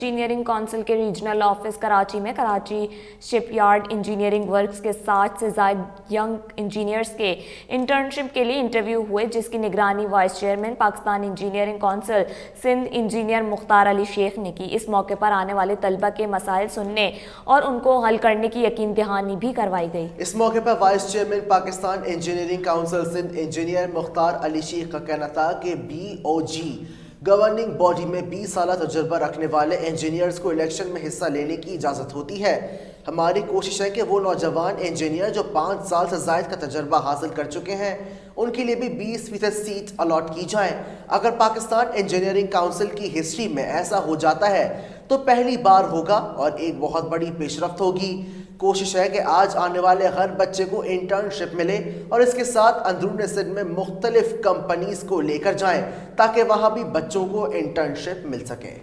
Engineering council کے regional office Karachi میں کراچی شپ yard engineering works کے 60 سے زائد ینگ انجینئرز کے انٹرنشپ کے لیے انٹرویو ہوئے، جس کی نگرانی vice chairman Pakistan Engineering Council Sindh engineer Mukhtar Ali Sheikh نے کی۔ اس موقع پر آنے والے طلبہ کے مسائل سننے اور ان کو حل کرنے کی یقین دہانی بھی کروائی گئی۔ اس موقع پر vice chairman Pakistan Engineering Council Sindh engineer Mukhtar Ali Sheikh کا کہنا تھا کہ BOG گورننگ باڈی میں 20 سالہ تجربہ رکھنے والے انجینئرز کو الیکشن میں حصہ لینے کی اجازت ہوتی ہے۔ ہماری کوشش ہے کہ وہ نوجوان انجینئر جو 5 سال سے زائد کا تجربہ حاصل کر چکے ہیں ان کے لیے بھی 20% سیٹ الاٹ کی جائیں۔ اگر پاکستان انجینئرنگ کونسل کی ہسٹری میں ایسا ہو جاتا ہے تو پہلی بار ہوگا اور ایک بہت بڑی پیش رفت ہوگی۔ کوشش ہے کہ آج آنے والے ہر بچے کو انٹرنشپ ملے اور اس کے ساتھ اندرون سندھ میں مختلف کمپنیز کو لے کر جائیں تاکہ وہاں بھی بچوں کو انٹرنشپ مل سکے۔